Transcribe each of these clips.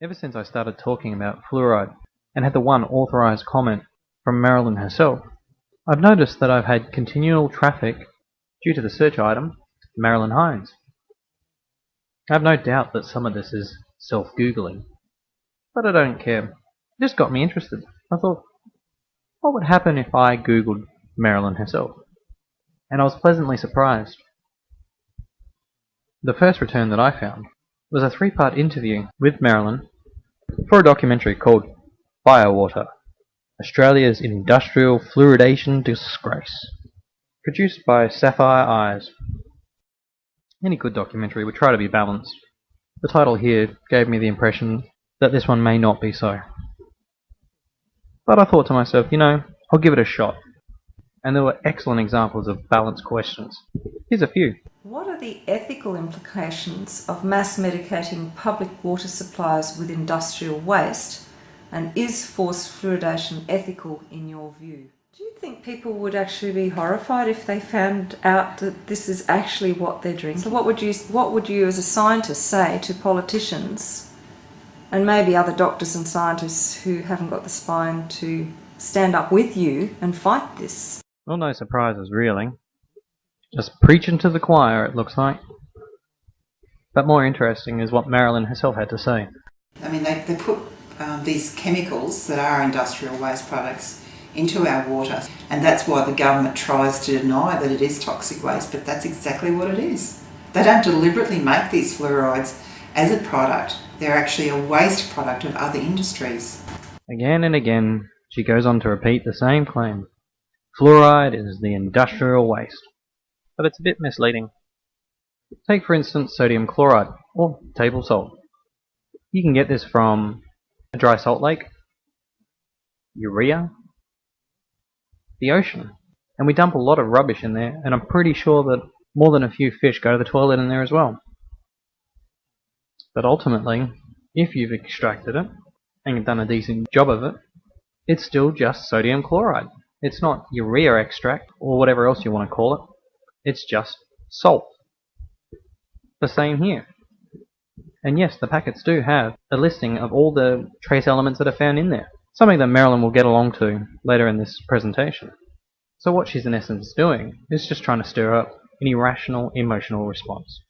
Ever since I started talking about fluoride and had the one authorised comment from Merilyn herself, I've noticed that I've had continual traffic due to the search item Merilyn Haines. I have no doubt that some of this is self-googling, but I don't care. It just got me interested. I thought, what would happen if I googled Merilyn herself? And I was pleasantly surprised. The first return that I found was a 3-part interview with Merilyn for a documentary called Firewater, Australia's Industrial Fluoridation Disgrace, produced by Sapphire Eyes. Any good documentary would try to be balanced. The title here gave me the impression that this one may not be so. But I thought to myself, I'll give it a shot. And there were excellent examples of balanced questions. Here's a few. What are the ethical implications of mass medicating public water supplies with industrial waste, and is forced fluoridation ethical in your view? Do you think people would actually be horrified if they found out that this is actually what they're drinking? So what would you as a scientist say to politicians and maybe other doctors and scientists who haven't got the spine to stand up with you and fight this? Well, no surprises really. Just preaching to the choir, it looks like. But more interesting is what Merilyn herself had to say. I mean, they put these chemicals that are industrial waste products into our water, and that's why the government tries to deny that it is toxic waste, but that's exactly what it is. They don't deliberately make these fluorides as a product. They're actually a waste product of other industries. Again and again, she goes on to repeat the same claim. Fluoride is the industrial waste. But it's a bit misleading. Take for instance sodium chloride, or table salt. You can get this from a dry salt lake, urea, the ocean. And we dump a lot of rubbish in there, and I'm pretty sure that more than a few fish go to the toilet in there as well. But ultimately, if you've extracted it, and done a decent job of it, it's still just sodium chloride. It's not urea extract, or whatever else you want to call it. It's just salt. The same here. And yes, the packets do have a listing of all the trace elements that are found in there. Something that Merilyn will get along to later in this presentation. So what she's in essence doing is just trying to stir up an irrational emotional response.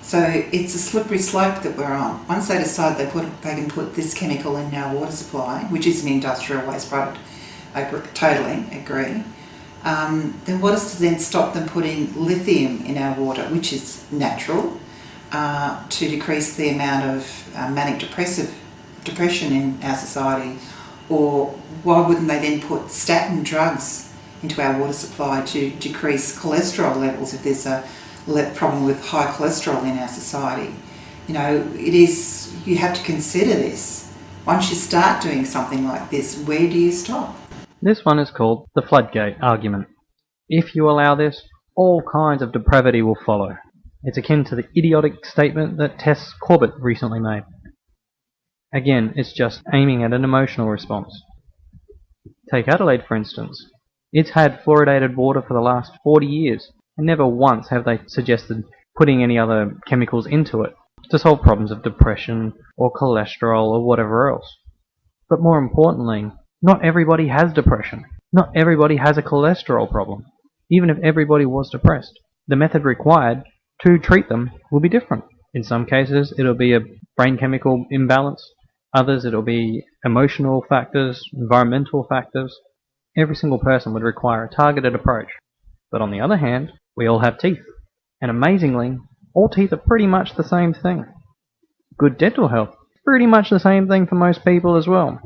So it's a slippery slope that we're on. Once they decide they can put this chemical in our water supply, which is an industrial waste product, I totally agree. Then what is to then stop them putting lithium in our water, which is natural, to decrease the amount of manic depression in our society? Or why wouldn't they then put statin drugs into our water supply to decrease cholesterol levels if there's a problem with high cholesterol in our society? You have to consider this. Once you start doing something like this, where do you stop? This one is called the Floodgate Argument. If you allow this, all kinds of depravity will follow. It's akin to the idiotic statement that Tess Corbett recently made. Again, it's just aiming at an emotional response. Take Adelaide for instance. It's had fluoridated water for the last 40 years, and never once have they suggested putting any other chemicals into it to solve problems of depression or cholesterol or whatever else. But more importantly, not everybody has depression. Not everybody has a cholesterol problem. Even if everybody was depressed, the method required to treat them will be different. In some cases, it'll be a brain chemical imbalance. Others, it'll be emotional factors, environmental factors. Every single person would require a targeted approach. But on the other hand, we all have teeth. And amazingly, all teeth are pretty much the same thing. Good dental health, pretty much the same thing for most people as well.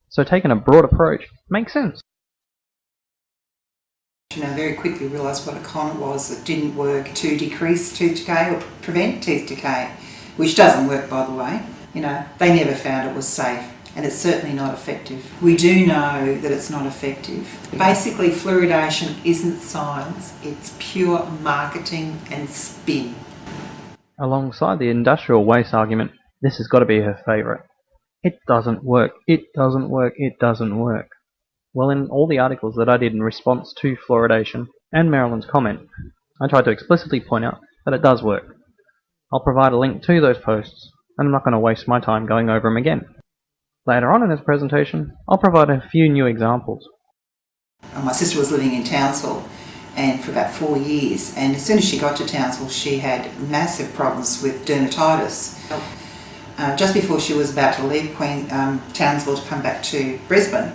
So taking a broad approach makes sense. Very quickly realised what a con it was that didn't work to decrease tooth decay or prevent tooth decay, which doesn't work, by the way. They never found it was safe, and it's certainly not effective. We do know that it's not effective. Basically, fluoridation isn't science, it's pure marketing and spin. Alongside the industrial waste argument, this has got to be her favourite. It doesn't work, it doesn't work, it doesn't work. Well, in all the articles that I did in response to fluoridation and Merilyn's comment, I tried to explicitly point out that it does work. I'll provide a link to those posts and I'm not going to waste my time going over them again. Later on in this presentation, I'll provide a few new examples. My sister was living in Townsville and for about 4 years, and as soon as she got to Townsville she had massive problems with dermatitis. Just before she was about to leave Townsville to come back to Brisbane,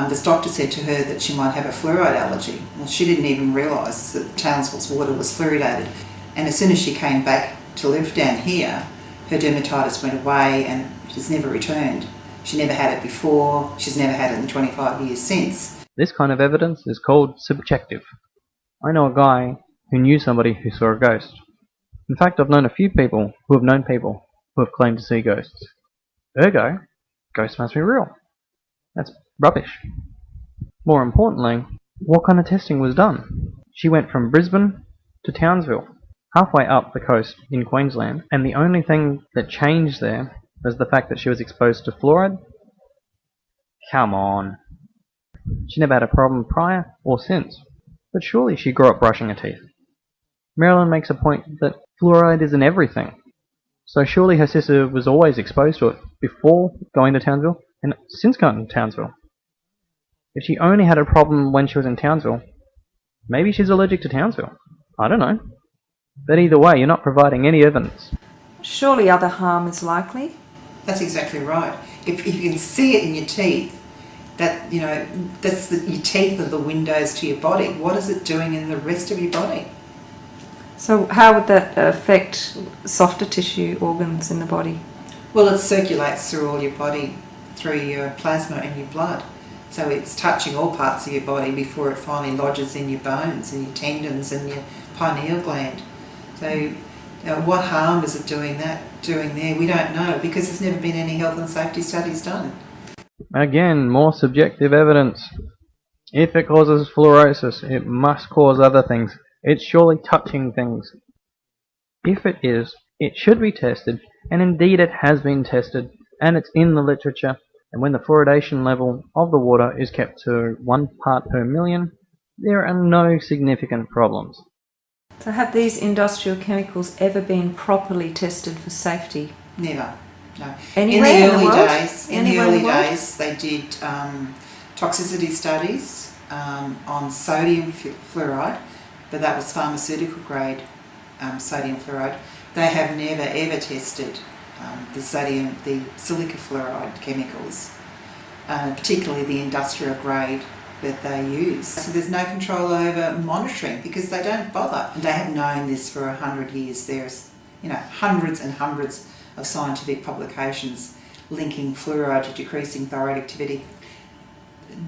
this doctor said to her that she might have a fluoride allergy. Well, she didn't even realise that Townsville's water was fluoridated, and as soon as she came back to live down here, her dermatitis went away and has never returned. She never had it before, she's never had it in 25 years since. This kind of evidence is called subjective. I know a guy who knew somebody who saw a ghost. In fact, I've known a few people who have known people who have claimed to see ghosts. Ergo, ghosts must be real. That's rubbish. More importantly, what kind of testing was done? She went from Brisbane to Townsville, halfway up the coast in Queensland, and the only thing that changed there was the fact that she was exposed to fluoride? Come on. She never had a problem prior or since, but surely she grew up brushing her teeth. Merilyn makes a point that fluoride is in everything, so surely her sister was always exposed to it before going to Townsville and since going to Townsville. If she only had a problem when she was in Townsville, maybe she's allergic to Townsville. I don't know. But either way, you're not providing any evidence. Surely other harm is likely? That's exactly right. If you can see it in your teeth, that, you know, that's your teeth are the windows to your body. What is it doing in the rest of your body? So how would that affect softer tissue organs in the body? Well, it circulates through all your body, through your plasma and your blood. So it's touching all parts of your body before it finally lodges in your bones and your tendons and your pineal gland. So what harm is it doing there? We don't know, because there's never been any health and safety studies done. Again, more subjective evidence. If it causes fluorosis, it must cause other things. It's surely touching things. If it is, it should be tested, and indeed it has been tested, and it's in the literature, and when the fluoridation level of the water is kept to 1 part per million, there are no significant problems. So have these industrial chemicals ever been properly tested for safety? Never. No. Anywhere in the early world? days, they did toxicity studies on sodium fluoride, but that was pharmaceutical grade sodium fluoride. They have never ever tested the silica fluoride chemicals, particularly the industrial grade that they use. So there's no control over monitoring because they don't bother. They have known this for 100 years. There's hundreds and hundreds of scientific publications linking fluoride to decreasing thyroid activity.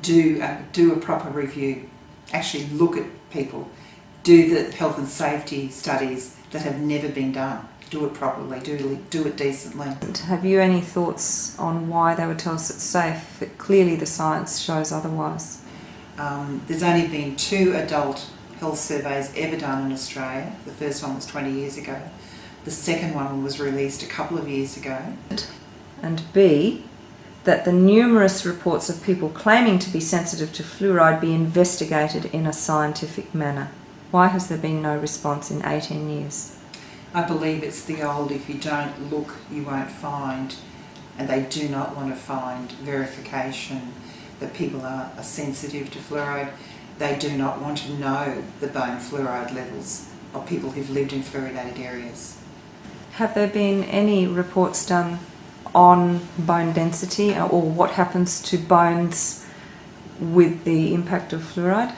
Do a proper review. Actually look at people. Do the health and safety studies that have never been done. Do it properly. Do it decently. Have you any thoughts on why they would tell us it's safe? But clearly the science shows otherwise. There's only been 2 adult health surveys ever done in Australia. The first one was 20 years ago. The second one was released a couple of years ago. And B, that the numerous reports of people claiming to be sensitive to fluoride be investigated in a scientific manner. Why has there been no response in 18 years? I believe it's the old, if you don't look, you won't find, and they do not want to find verification that people are sensitive to fluoride. They do not want to know the bone fluoride levels of people who've lived in fluoridated areas. Have there been any reports done on bone density or what happens to bones with the impact of fluoride?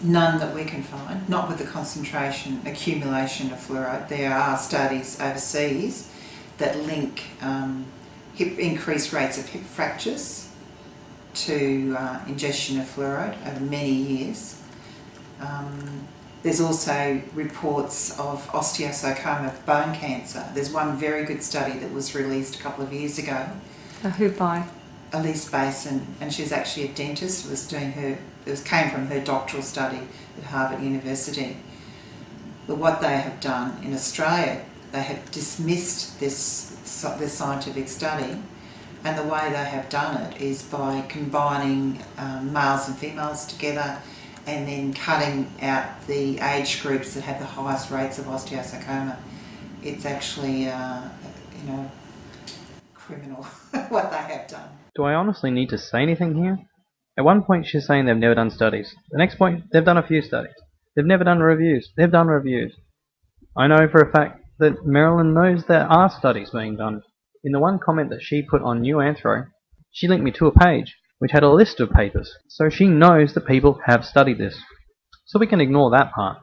None that we can find, not with the concentration, accumulation of fluoride. There are studies overseas that link increased rates of hip fractures to ingestion of fluoride over many years. There's also reports of osteosarcoma, bone cancer. There's one very good study that was released a couple of years ago. Who by? Bassin, and she's actually a dentist. Came from her doctoral study at Harvard University. But what they have done in Australia, they have dismissed this scientific study, and the way they have done it is by combining males and females together and then cutting out the age groups that have the highest rates of osteosarcoma. It's actually criminal what they have done. Do I honestly need to say anything here? At one point she's saying they've never done studies. The next point, they've done a few studies. They've never done reviews. They've done reviews. I know for a fact that Merilyn knows there are studies being done. In the one comment that she put on New Anthro, she linked me to a page which had a list of papers. So she knows that people have studied this. So we can ignore that part.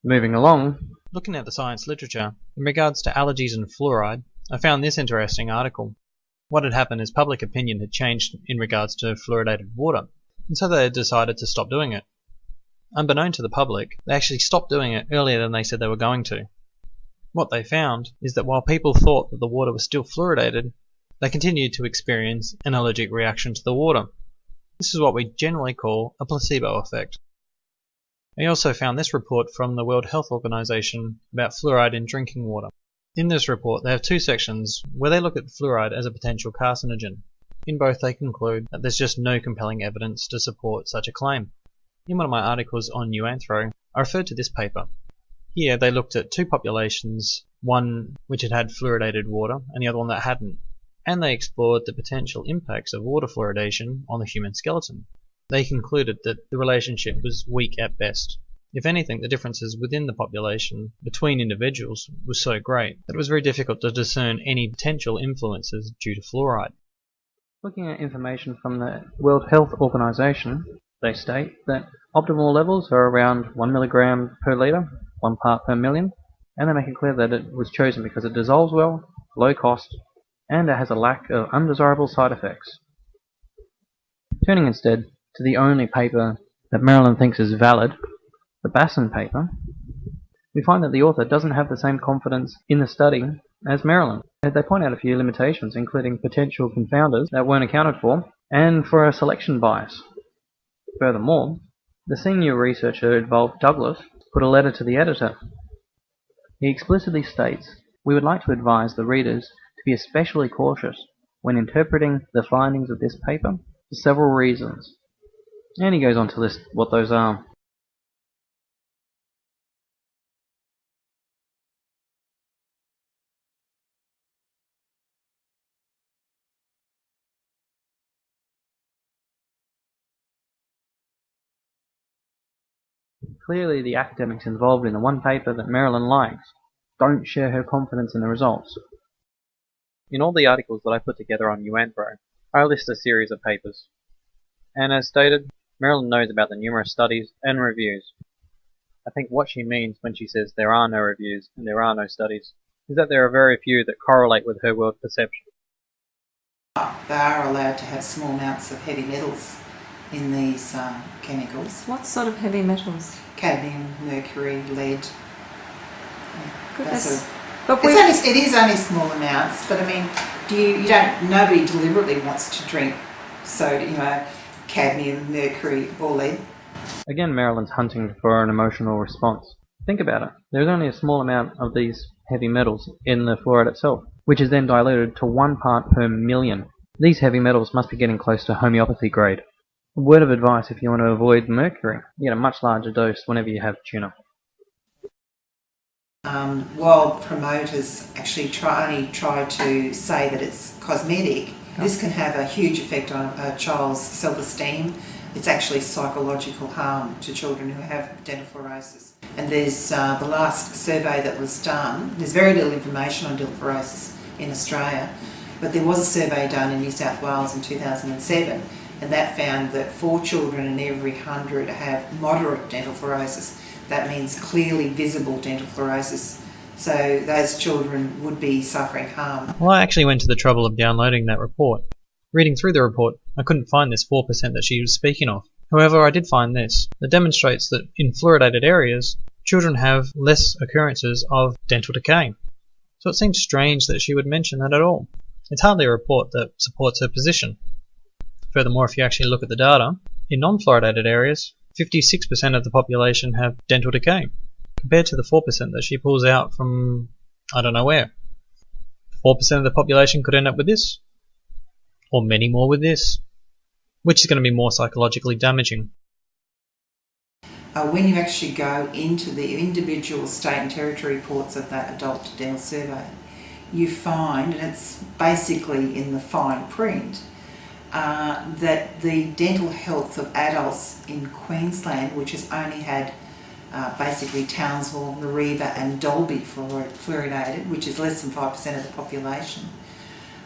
Moving along. Looking at the science literature, in regards to allergies and fluoride, I found this interesting article. What had happened is public opinion had changed in regards to fluoridated water, and so they had decided to stop doing it. Unbeknown to the public, they actually stopped doing it earlier than they said they were going to. What they found is that while people thought that the water was still fluoridated, they continued to experience an allergic reaction to the water. This is what we generally call a placebo effect. I also found this report from the World Health Organization about fluoride in drinking water. In this report, they have two sections where they look at fluoride as a potential carcinogen. In both, they conclude that there's just no compelling evidence to support such a claim. In one of my articles on New Anthro, I referred to this paper. Here, they looked at two populations, one which had had fluoridated water and the other one that hadn't, and they explored the potential impacts of water fluoridation on the human skeleton. They concluded that the relationship was weak at best. If anything, the differences within the population between individuals was so great that it was very difficult to discern any potential influences due to fluoride. Looking at information from the World Health Organization, they state that optimal levels are around 1 milligram per litre, 1 part per million, and they make it clear that it was chosen because it dissolves well, low cost, and it has a lack of undesirable side effects. Turning instead to the only paper that Merilyn thinks is valid, the Bassin paper, we find that the author doesn't have the same confidence in the study as Merilyn. They point out a few limitations, including potential confounders that weren't accounted for, and for a selection bias. Furthermore, the senior researcher involved, Douglas, put a letter to the editor. He explicitly states, "We would like to advise the readers to be especially cautious when interpreting the findings of this paper for several reasons." And he goes on to list what those are. Clearly, the academics involved in the one paper that Merilyn likes don't share her confidence in the results. In all the articles that I put together on New Anthro, I list a series of papers. And as stated, Merilyn knows about the numerous studies and reviews. I think what she means when she says there are no reviews and there are no studies is that there are very few that correlate with her world perception. They are allowed to have small amounts of heavy metals in these chemicals. What sort of heavy metals? Cadmium, mercury, lead. Goodness. It is only small amounts, but I mean, nobody deliberately wants to drink soda, cadmium, mercury, or lead. Again, Merilyn's hunting for an emotional response. Think about it. There's only a small amount of these heavy metals in the fluoride itself, which is then diluted to 1 part per million. These heavy metals must be getting close to homeopathy grade. A word of advice if you want to avoid mercury, you get a much larger dose whenever you have tuna. While promoters actually try to say that it's cosmetic, this can have a huge effect on a child's self-esteem. It's actually psychological harm to children who have dental fluorosis. And there's the last survey that was done. There's very little information on dental fluorosis in Australia, but there was a survey done in New South Wales in 2007, and that found that 4 children in every 100 have moderate dental fluorosis. That means clearly visible dental fluorosis. So those children would be suffering harm. Well, I actually went to the trouble of downloading that report. Reading through the report, I couldn't find this 4% that she was speaking of. However, I did find this, that demonstrates that in fluoridated areas, children have less occurrences of dental decay. So it seems strange that she would mention that at all. It's hardly a report that supports her position. Furthermore, if you actually look at the data, in non-fluoridated areas, 56% of the population have dental decay, compared to the 4% that she pulls out from I don't know where. 4% of the population could end up with this, or many more with this, which is going to be more psychologically damaging. When you actually go into the individual state and territory reports of that adult dental survey, you find, and it's basically in the fine print, that the dental health of adults in Queensland, which has only had basically Townsville, Mareeba and Dalby fluoridated, which is less than 5% of the population,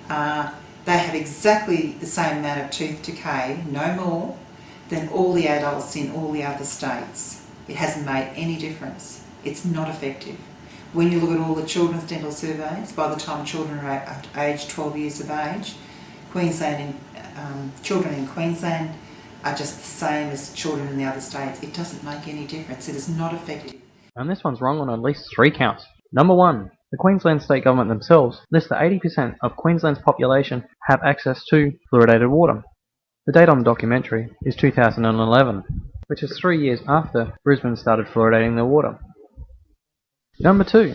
they have exactly the same amount of tooth decay, no more, than all the adults in all the other states. It hasn't made any difference. It's not effective. When you look at all the children's dental surveys, by the time children are aged 12 years of age, children in Queensland are just the same as children in the other states. It doesn't make any difference. It is not effective. And this one's wrong on at least 3 counts. Number 1. The Queensland State Government themselves list that 80% of Queensland's population have access to fluoridated water. The date on the documentary is 2011, which is 3 years after Brisbane started fluoridating their water. Number 2.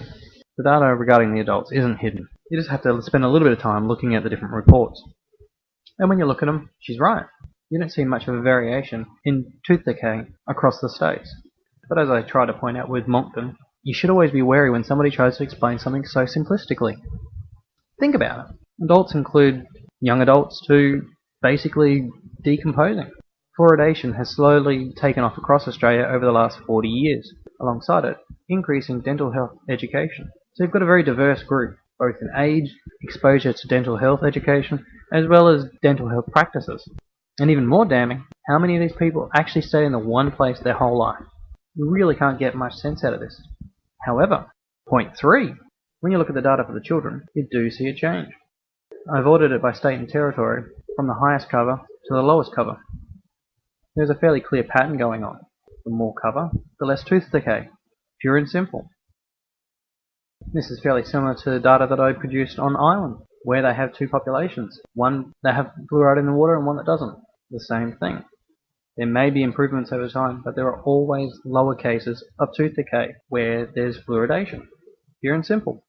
The data regarding the adults isn't hidden. You just have to spend a little bit of time looking at the different reports. And when you look at them, she's right. You don't see much of a variation in tooth decay across the states. But as I try to point out with Moncton, you should always be wary when somebody tries to explain something so simplistically. Think about it. Adults include young adults to basically decomposing. Fluoridation has slowly taken off across Australia over the last 40 years. Alongside it, increasing dental health education. So you've got a very diverse group, both in age, exposure to dental health education, as well as dental health practices. And even more damning, how many of these people actually stay in the one place their whole life? You really can't get much sense out of this. However, point 3, when you look at the data for the children, you do see a change. I've ordered it by state and territory, from the highest cover to the lowest cover. There's a fairly clear pattern going on. The more cover, the less tooth decay. Pure and simple. This is fairly similar to the data that I produced on Ireland, where they have 2 populations. One that have fluoride in the water and one that doesn't. The same thing. There may be improvements over time, but there are always lower cases of tooth decay where there's fluoridation. Pure and simple.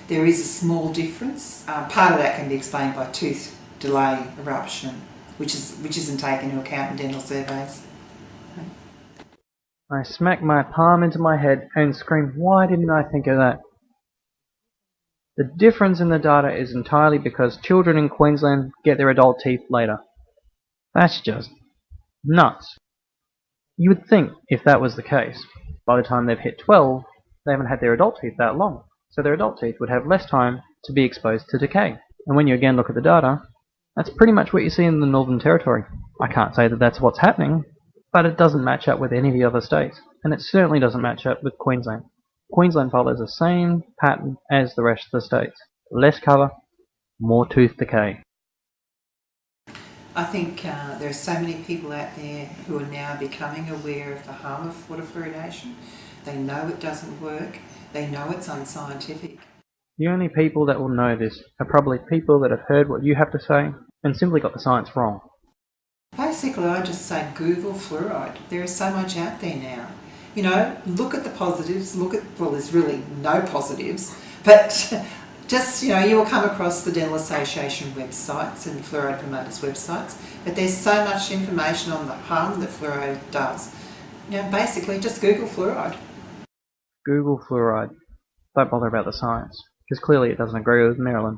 There is a small difference. Part of that can be explained by tooth delay eruption, which isn't taken into account in dental surveys. I smack my palm into my head and scream, why didn't I think of that? The difference in the data is entirely because children in Queensland get their adult teeth later. That's just nuts. You would think if that was the case, by the time they've hit 12, they haven't had their adult teeth that long, so their adult teeth would have less time to be exposed to decay. And when you again look at the data, that's pretty much what you see in the Northern Territory. I can't say that that's what's happening, but it doesn't match up with any of the other states, and it certainly doesn't match up with Queensland. Queensland follows the same pattern as the rest of the states. Less cover, more tooth decay. I think there are so many people out there who are now becoming aware of the harm of water fluoridation. They know it doesn't work. They know it's unscientific. The only people that will know this are probably people that have heard what you have to say and simply got the science wrong. Basically, I just say Google fluoride. There is so much out there now. You know, look at the positives. Well, there's really no positives, but just, you know, you will come across the Dental Association websites and fluoride promoters' websites, but there's so much information on the harm that fluoride does. You know, basically, just Google fluoride. Google fluoride. Don't bother about the science, because clearly it doesn't agree with Merilyn.